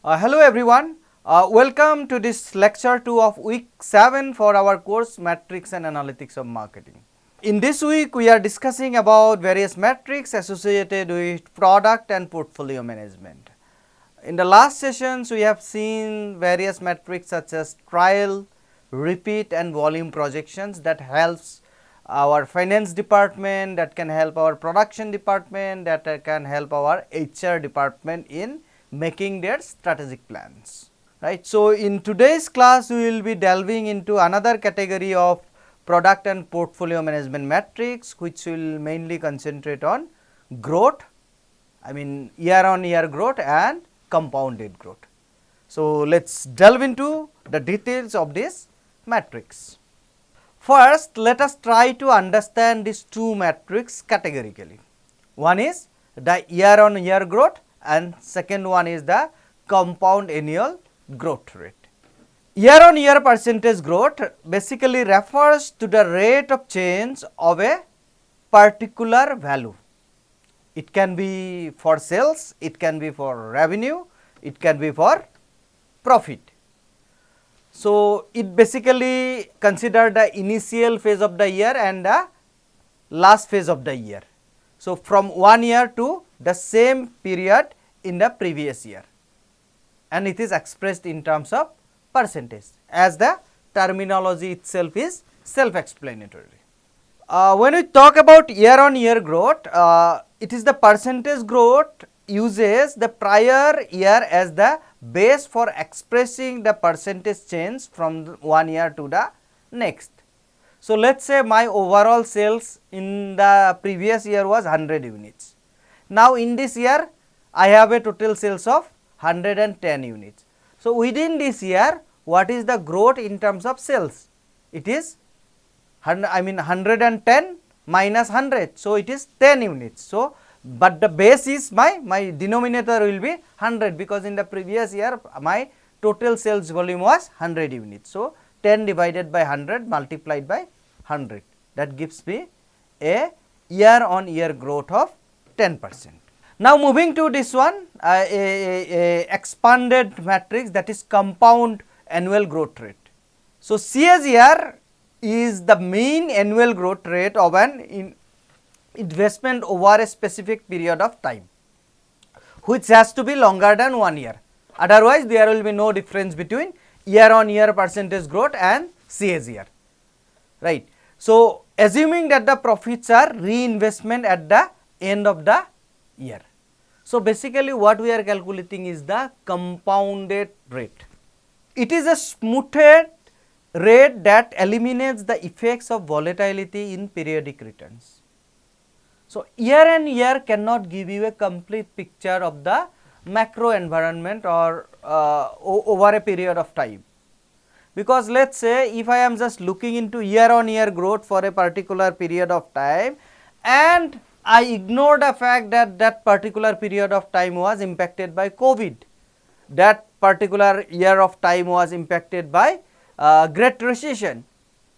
Hello everyone, welcome to this lecture 2 of week 7 for our course Metrics and Analytics of Marketing. In this week we are discussing about various metrics associated with product and portfolio management. In the last sessions we have seen various metrics such as trial, repeat and volume projections that helps our finance department, that can help our production department, that can help our HR department in making their strategic plans, right. So, in today's class we will be delving into another category of product and portfolio management metrics, which will mainly concentrate on growth, I mean year on year growth and compounded growth. So, let us delve into the details of this metrics. First, let us try to understand these two metrics categorically. One is the year on year growth and second one is the compound annual growth rate. Year on year percentage growth basically refers to the rate of change of a particular value. It can be for sales, it can be for revenue, it can be for profit. So, it basically consider the initial phase of the year and the last phase of the year. So, from 1 year to the same period in the previous year, and it is expressed in terms of percentage, as the terminology itself is self-explanatory. When we talk about year on year growth, it is the percentage growth uses the prior year as the base for expressing the percentage change from 1 year to the next. So, let us say my overall sales in the previous year was 100 units. Now, in this year I have a total sales of 110 units. So, within this year what is the growth in terms of sales? It is 110 minus 100. So, it is 10 units. So, but the base is my denominator will be 100, because in the previous year my total sales volume was 100 units. So, 10 divided by 100 multiplied by 100, that gives me a year on year growth of 10%. Now, moving to this one, a expanded matrix, that is compound annual growth rate. So, CAGR is the mean annual growth rate of an investment over a specific period of time, which has to be longer than 1 year. Otherwise, there will be no difference between year on year percentage growth and CAGR, right. So, assuming that the profits are reinvestment at the end of the year. So, basically what we are calculating is the compounded rate. It is a smoothed rate that eliminates the effects of volatility in periodic returns. So, year and year cannot give you a complete picture of the macro environment or over a period of time, because let us say if I am just looking into year on year growth for a particular period of time and I ignore the fact that that particular period of time was impacted by COVID, that particular year of time was impacted by great recession,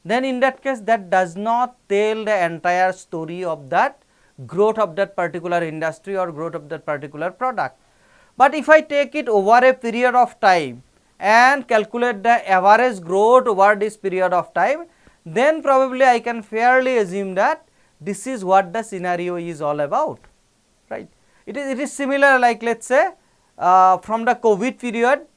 then in that case that does not tell the entire story of that growth of that particular industry or growth of that particular product. But if I take it over a period of time and calculate the average growth over this period of time, then probably I can fairly assume that this is what the scenario is all about, right. It is similar, like let us say from the COVID period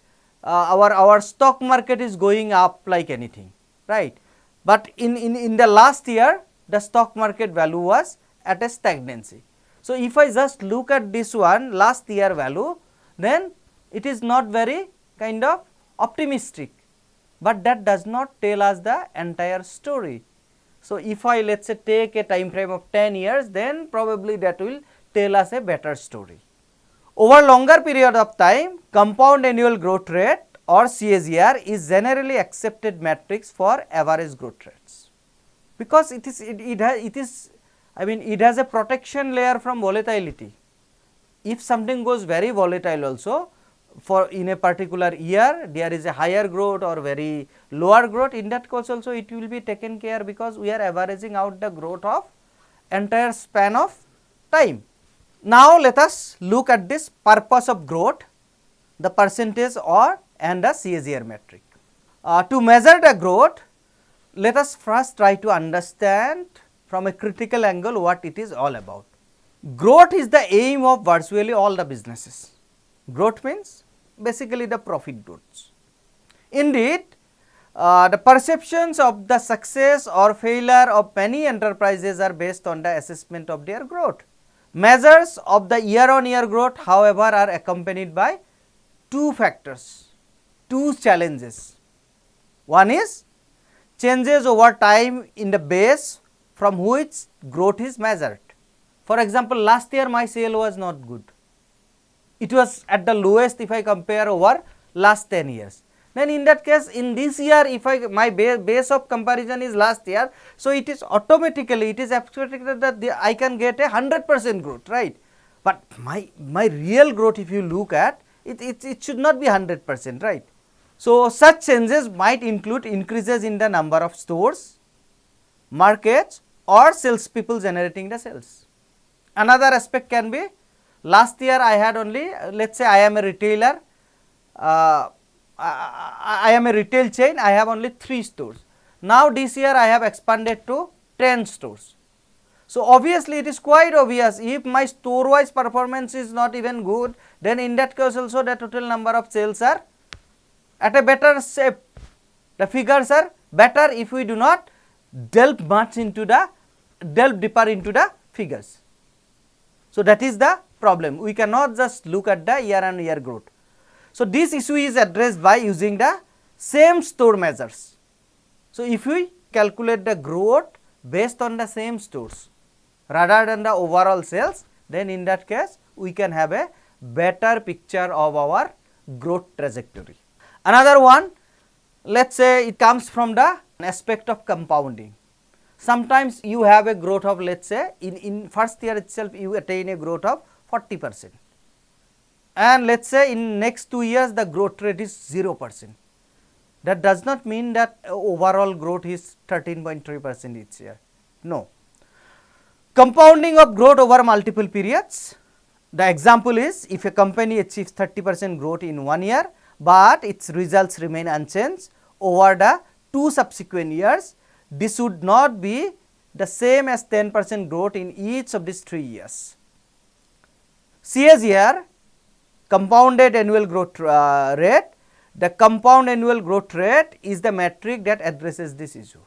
our stock market is going up like anything, right. But in the last year the stock market value was at a stagnancy. So, if I just look at this one last year value, then it is not very kind of optimistic, but that does not tell us the entire story. So, if I let us say take a time frame of 10 years, then probably that will tell us a better story. Over longer period of time, compound annual growth rate or CAGR is generally accepted matrix for average growth rates, because it has a protection layer from volatility. If something goes very volatile also, for in a particular year there is a higher growth or very lower growth, in that case also it will be taken care, because we are averaging out the growth of entire span of time. Now, let us look at this purpose of growth. the percentage or and the CAGR metric. To measure the growth, let us first try to understand from a critical angle what it is all about. Growth is the aim of virtually all the businesses. Growth means basically the profit growth. Indeed, the perceptions of the success or failure of many enterprises are based on the assessment of their growth. Measures of the year-on-year growth, however, are accompanied by two factors, two challenges. One is changes over time in the base from which growth is measured. For example, last year my sale was not good. It was at the lowest if I compare over last 10 years. Then in that case, in this year, if my base of comparison is last year, so it is automatically, it is expected that I can get 100% growth, right? But my real growth, if you look at, it should not be 100%, right? So such changes might include increases in the number of stores, markets, or salespeople generating the sales. Another aspect can be, last year I had only, let us say I am a retailer, I am a retail chain, I have only 3 stores. Now this year I have expanded to 10 stores. So obviously it is quite obvious, if my store wise performance is not even good, then in that case also the total number of sales are at a better shape. The figures are better if we do not delve deeper into the figures. So that is the problem. We cannot just look at the year on year growth. So this issue is addressed by using the same store measures. So if we calculate the growth based on the same stores rather than the overall sales, then in that case we can have a better picture of our growth trajectory. Another one, let us say it comes from the aspect of compounding. Sometimes you have a growth of, let us say in first year itself you attain a growth of 40%, and let us say in next 2 years the growth rate is 0%. That does not mean that overall growth is 13.3% each year. No. Compounding of growth over multiple periods. The example is, if a company achieves 30% growth in 1 year, but its results remain unchanged over the 2 subsequent years, this would not be the same as 10% growth in each of these 3 years. CAGR, compounded annual growth rate. The compound annual growth rate is the metric that addresses this issue,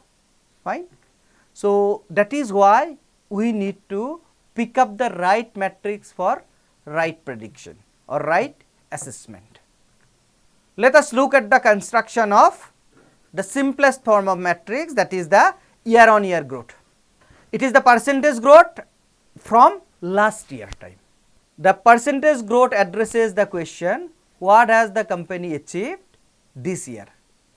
fine. So that is why we need to pick up the right metrics for right prediction or right assessment. Let us look at the construction of the simplest form of matrix, that is the year on year growth. It is the percentage growth from last year time. The percentage growth addresses the question, what has the company achieved this year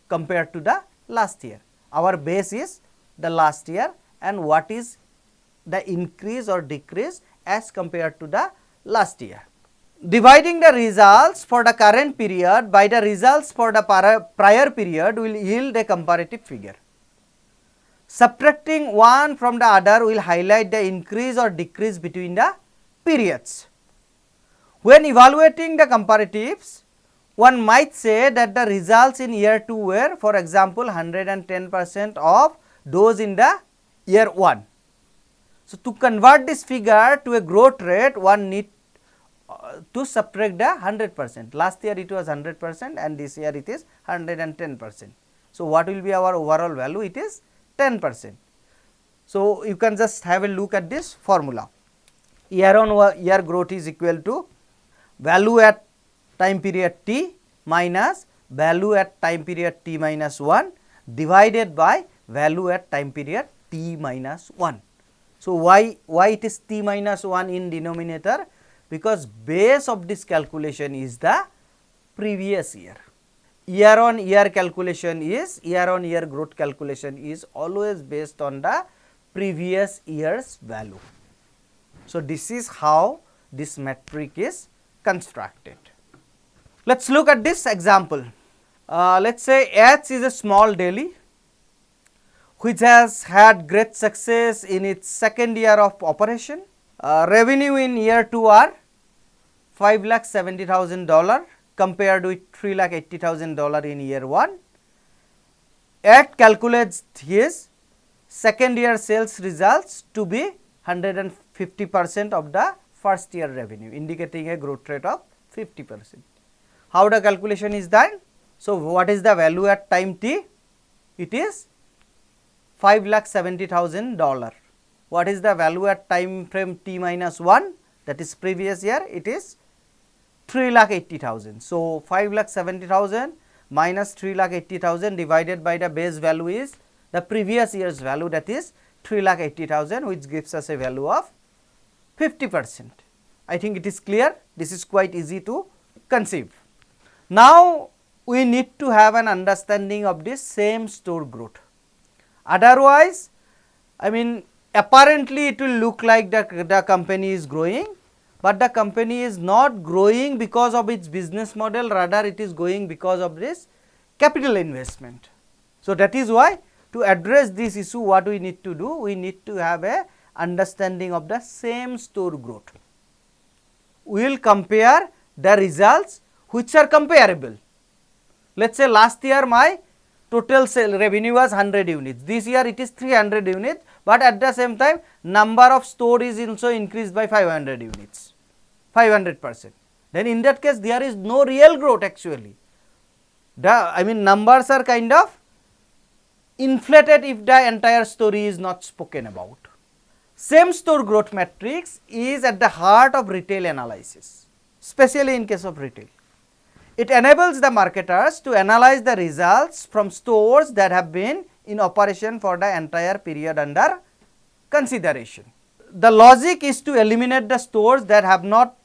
compared to the last year. Our base is the last year, and what is the increase or decrease as compared to the last year. Dividing the results for the current period by the results for the prior period will yield a comparative figure. Subtracting one from the other will highlight the increase or decrease between the periods. When evaluating the comparatives, one might say that the results in year 2 were, for example, 110% of those in the year 1. So to convert this figure to a growth rate, one need to subtract the 100%. Last year it was 100% and this year it is 110%. So what will be our overall value? It is 10%. So you can just have a look at this formula. Year on year growth is equal to value at time period t minus value at time period t minus 1 divided by value at time period t minus 1. So why it is t minus 1 in denominator? Because base of this calculation is the previous year. Year on year calculation is, year on year growth calculation is always based on the previous year's value. So this is how this metric is constructed. Let us look at this example. Let us say H is a small deli which has had great success in its second year of operation. Revenue in year 2 are $5,70,000 compared with $3,80,000 in year 1. It calculates his second year sales results to be 150% of the first year revenue, indicating a growth rate of 50%. How the calculation is done? So, what is the value at time t? It is $5,70,000. What is the value at time frame t minus 1? That is previous year, it is 3,80,000. So, 5,70,000 minus 3,80,000 divided by the base value is the previous year's value, that is 3,80,000, which gives us a value of 50%. I think it is clear. This is quite easy to conceive. Now, we need to have an understanding of this same store growth. Otherwise, I mean, apparently it will look like the company is growing, but the company is not growing because of its business model, rather it is growing because of this capital investment. So, that is why to address this issue, what we need to do? We need to have a understanding of the same store growth. We will compare the results which are comparable. Let us say last year my total sale revenue was 100 units, this year it is 300 units, but at the same time number of store is also increased by 500 units, 500%. Then in that case there is no real growth actually. Numbers are kind of inflated if the entire story is not spoken about. Same store growth matrix is at the heart of retail analysis, especially in case of retail. It enables the marketers to analyze the results from stores that have been in operation for the entire period under consideration. The logic is to eliminate the stores that have not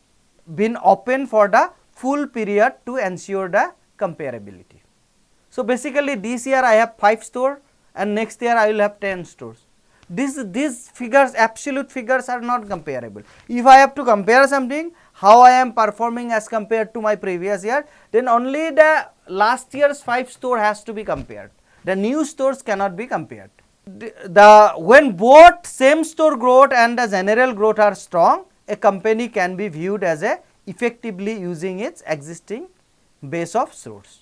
been open for the full period to ensure the comparability. So, basically this year I have 5 stores and next year I will have 10 stores. These figures, absolute figures are not comparable. If I have to compare something, how I am performing as compared to my previous year, then only the last year's 5 store has to be compared. The new stores cannot be compared. When both same store growth and the general growth are strong, a company can be viewed as effectively using its existing base of stores,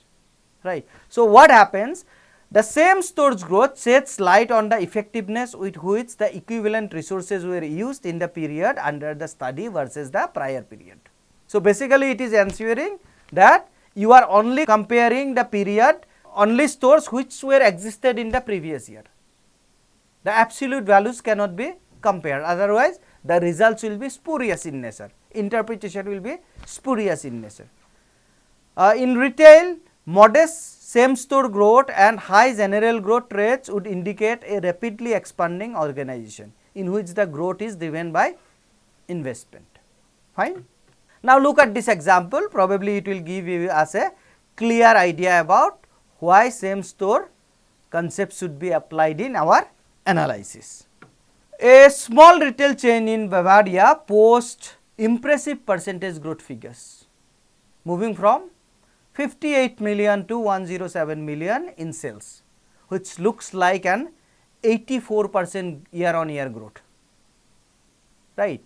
right. So, what happens? The same store's growth sheds light on the effectiveness with which the equivalent resources were used in the period under the study versus the prior period. So, basically it is ensuring that you are only comparing the period, only stores which were existed in the previous year. The absolute values cannot be compared, otherwise the results will be spurious in nature, interpretation will be spurious in nature. In retail, modest same store growth and high general growth rates would indicate a rapidly expanding organization in which the growth is driven by investment. Fine. Now, look at this example, probably it will give us a clear idea about why same store concept should be applied in our analysis. A small retail chain in Bavaria posts impressive percentage growth figures, moving from 58 million to 107 million in sales, which looks like an 84% year on year growth, right.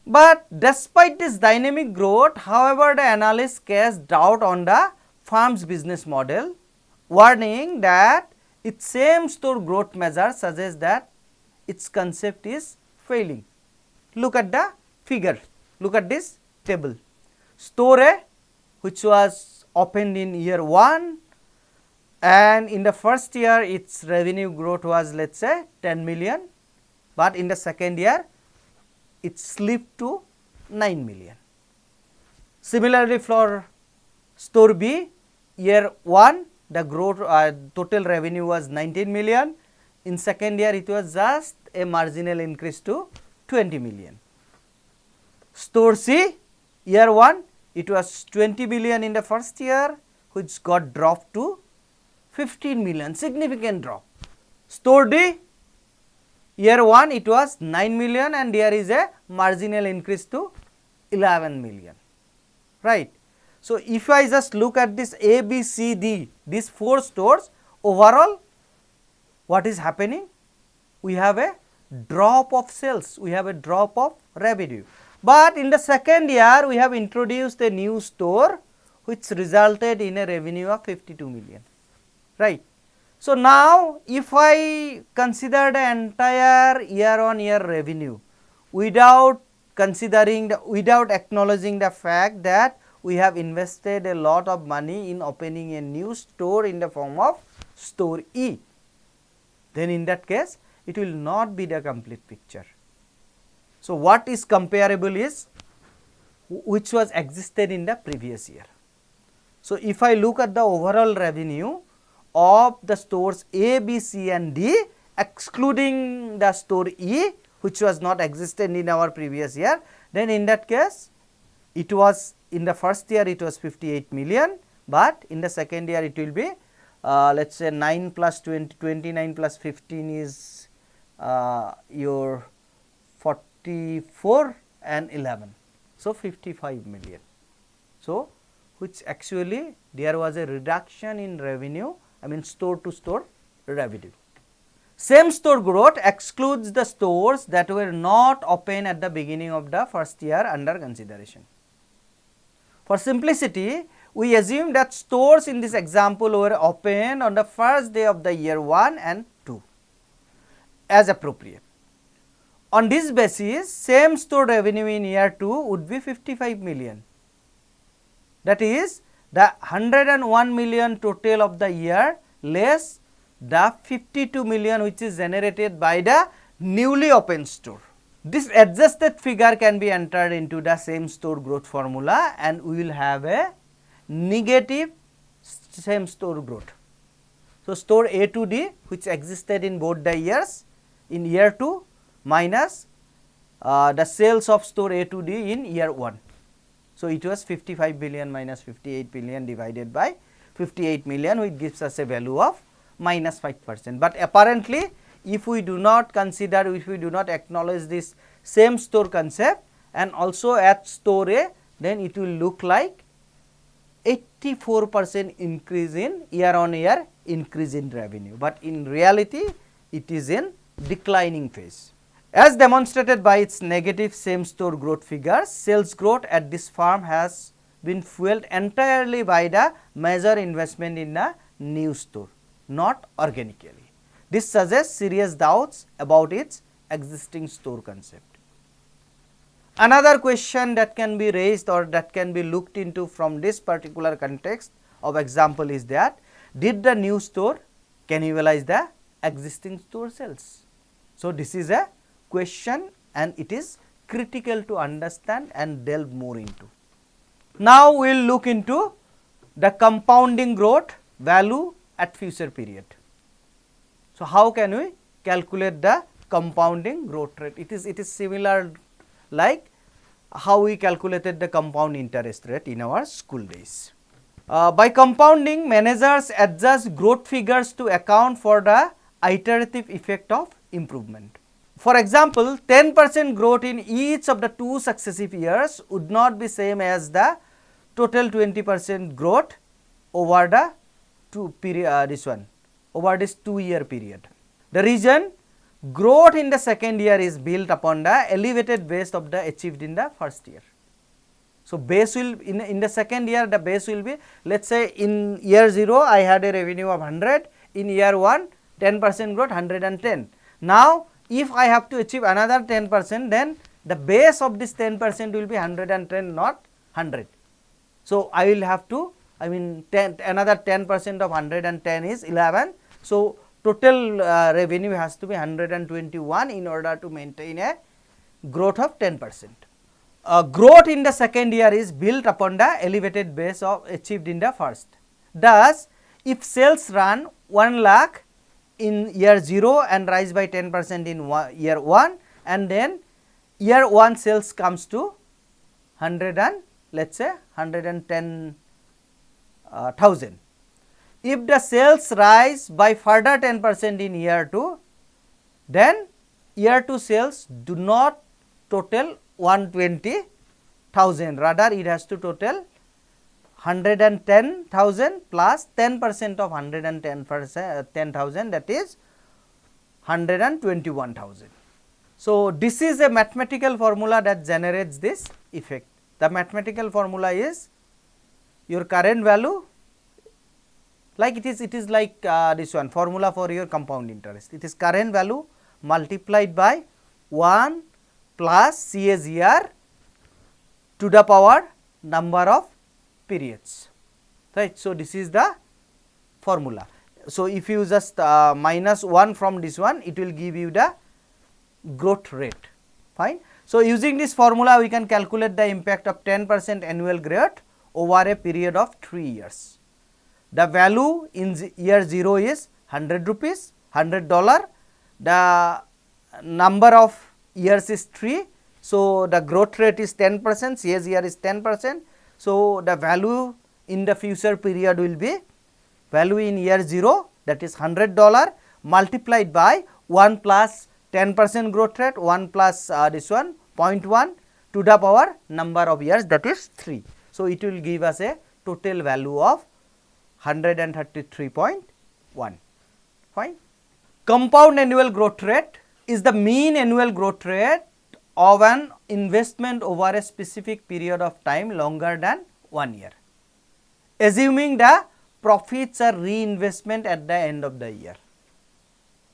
But despite this dynamic growth, however, the analysts cast doubt on the firm's business model, warning that its same store growth measure suggests that its concept is failing. Look at the figure, look at this table. Store A, which was opened in year 1, and in the first year its revenue growth was, let us say 10 million, but in the second year it slipped to 9 million. Similarly, for store B, year 1 the growth total revenue was 19 million, in second year it was just a marginal increase to 20 million. Store C, year 1 it was 20 million in the first year, which got dropped to 15 million, significant drop. Store D, year 1 it was 9 million and there is a marginal increase to 11 million, right. So, if I just look at this A, B, C, D, these 4 stores, overall what is happening? We have a drop of sales, we have a drop of revenue. But in the second year we have introduced a new store which resulted in a revenue of 52 million, right. So, now if I consider the entire year on year revenue without considering without acknowledging the fact that we have invested a lot of money in opening a new store in the form of store E, then in that case it will not be the complete picture. So, what is comparable is which was existed in the previous year. So, if I look at the overall revenue of the stores A, B, C and D excluding the store E which was not existed in our previous year, then in that case it was in the first year it was 58 million, but in the second year it will be let us say 9 plus 20, 29 plus 15 is your 44 and 11. So, 55 million. So, which actually there was a reduction in revenue, I mean store to store revenue. Same store growth excludes the stores that were not open at the beginning of the first year under consideration. For simplicity, we assume that stores in this example were open on the first day of the year 1 and 2 as appropriate. On this basis, same store revenue in year 2 would be 55 million. That is the 101 million total of the year less the 52 million which is generated by the newly opened store. This adjusted figure can be entered into the same store growth formula and we will have a negative same store growth. So, store A to D which existed in both the years in year 2 minus the sales of store A to D in year 1. So, it was 55 billion minus 58 billion divided by 58 million which gives us a value of minus 5%, but apparently if we do not consider, if we do not acknowledge this same store concept and also at store A, then it will look like 84% increase in year on year increase in revenue, but in reality it is in declining phase. As demonstrated by its negative same store growth figures, sales growth at this firm has been fueled entirely by the major investment in the new store, not organically. This suggests serious doubts about its existing store concept. Another question that can be raised or that can be looked into from this particular context of example is that did the new store cannibalize the existing store sales? So, this is a question and it is critical to understand and delve more into. Now, we will look into the compounding growth value at future period. So, how can we calculate the compounding growth rate? It is similar like how we calculated the compound interest rate in our school days. By compounding, managers adjust growth figures to account for the iterative effect of improvement. For example, 10% growth in each of the 2 successive years would not be same as the total 20% growth over the over this 2-year period. The reason growth in the second year is built upon the elevated base of the achieved in the first year. So, base will in the second year the base will be, let us say in year 0 I had a revenue of 100, in year 1 10% growth 110. Now, if I have to achieve another 10%, then the base of this 10% will be 110, not 100. So, I will have to another 10% of 110 is 11. So, total revenue has to be 121 in order to maintain a growth of 10%. Growth in the second year is built upon the elevated base of achieved in the first. Thus, if sales run 1 lakh in year 0 and rise by 10% in year 1 and then year 1 sales comes to 100 and let us say 110,000. If the sales rise by further 10% in year 2, then year 2 sales do not total 120,000, rather it has to total 110,000 plus 10% of 110,000, that is 121,000. So, this is a mathematical formula that generates this effect. The mathematical formula is your current value, like it is like this one formula for your compound interest. It is current value multiplied by 1 plus CAGR to the power number of periods, right. So, this is the formula. So, if you just minus 1 from this one, it will give you the growth rate, fine. So, using this formula we can calculate the impact of 10% annual growth over a period of 3 years. The value in year 0 is 100 rupees, $100, the number of years is 3. So, the growth rate is 10%, CAGR is 10%. So, the value in the future period will be value in year 0, that is $100 multiplied by 1 plus 10% growth rate, 1 plus this one 0.1 to the power number of years, that is 3. So, it will give us a total value of 133.1, fine. Compound annual growth rate is the mean annual growth rate of an investment over a specific period of time longer than 1 year, assuming the profits are reinvestment at the end of the year.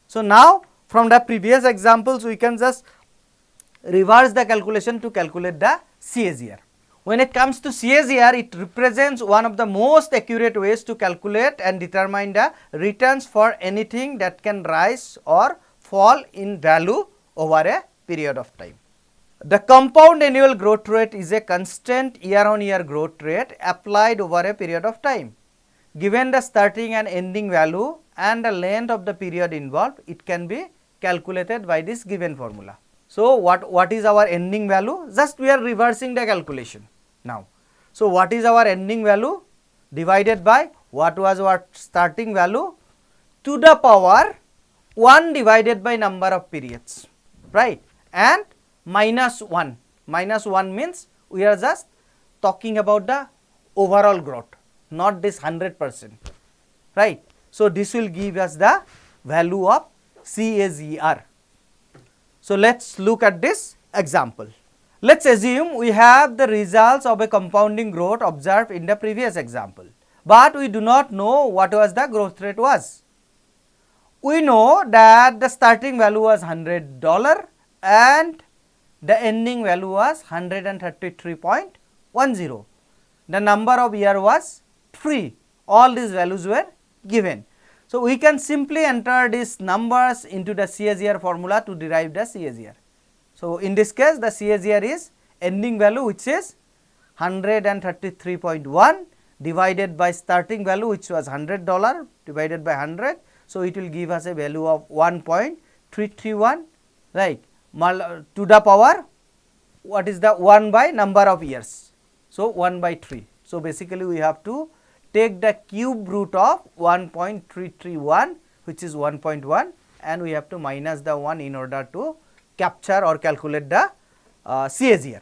So, now from the previous examples we can just reverse the calculation to calculate the CAGR. When it comes to CAGR, it represents one of the most accurate ways to calculate and determine the returns for anything that can rise or fall in value over a period of time. The compound annual growth rate is a constant year on year growth rate applied over a period of time. Given the starting and ending value and the length of the period involved, it can be calculated by this given formula. So, what is our ending value? Just we are reversing the calculation now. So, what is our ending value divided by what was our starting value to the power 1 divided by number of periods, right, and minus 1. Minus 1 means we are just talking about the overall growth, not this 100%, right. So, this will give us the value of CAGR. So, let us look at this example. Let us assume we have the results of a compounding growth observed in the previous example, but we do not know what was the growth rate was. We know that the starting value was $100 and the ending value was 133.10. The number of year was 3. All these values were given. So, we can simply enter these numbers into the CAGR formula to derive the CAGR. So, in this case the CAGR is ending value, which is 133.1 divided by starting value, which was $100 divided by 100. So, it will give us a value of 1.331, right, to the power, what is the 1 by number of years. So, 1 by 3. So, basically we have to take the cube root of 1.331, which is 1.1, and we have to minus the 1 in order to capture or calculate the CAGR,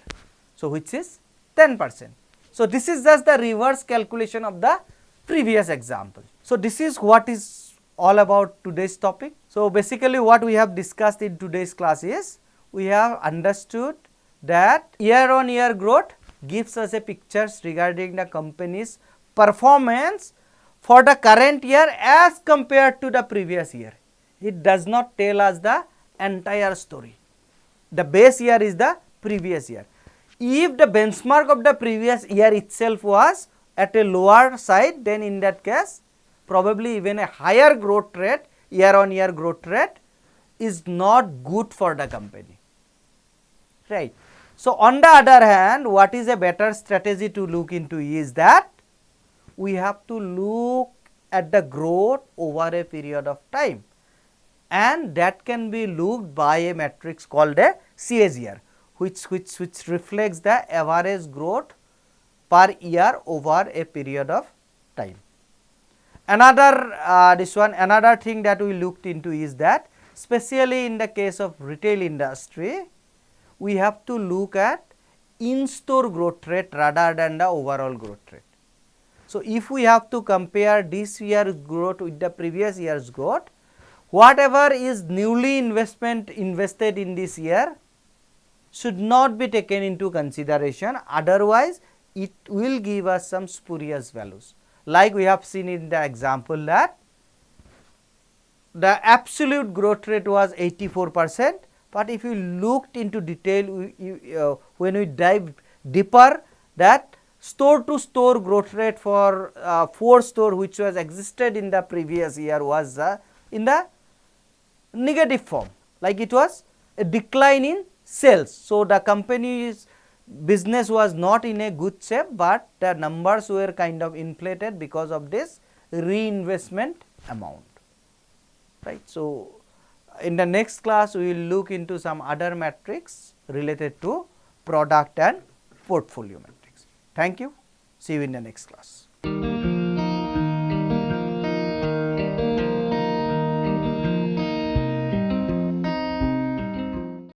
so which is 10%. So, this is just the reverse calculation of the previous example. So, this is what is all about today's topic. So, basically what we have discussed in today's class is we have understood that year on year growth gives us a pictures regarding the company's performance for the current year as compared to the previous year. It does not tell us the entire story. The base year is the previous year. If the benchmark of the previous year itself was at a lower side, then in that case probably even a higher growth rate, year on year growth rate is not good for the company, right. So, on the other hand, what is a better strategy to look into is that we have to look at the growth over a period of time, and that can be looked by a matrix called a CAGR, which reflects the average growth per year over a period of time. Another another thing that we looked into is that especially in the case of retail industry, we have to look at in-store growth rate rather than the overall growth rate. So, if we have to compare this year's growth with the previous year's growth, whatever is newly invested in this year should not be taken into consideration, otherwise it will give us some spurious values, like we have seen in the example that the absolute growth rate was 84%, but if you looked into detail, when we dive deeper, that store to store growth rate for 4 store which was existed in the previous year was in the negative form, like it was a decline in sales. So, the company's business was not in a good shape, but the numbers were kind of inflated because of this reinvestment amount, right. So, in the next class we will look into some other metrics related to product and portfolio metrics. Thank you. See you in the next class.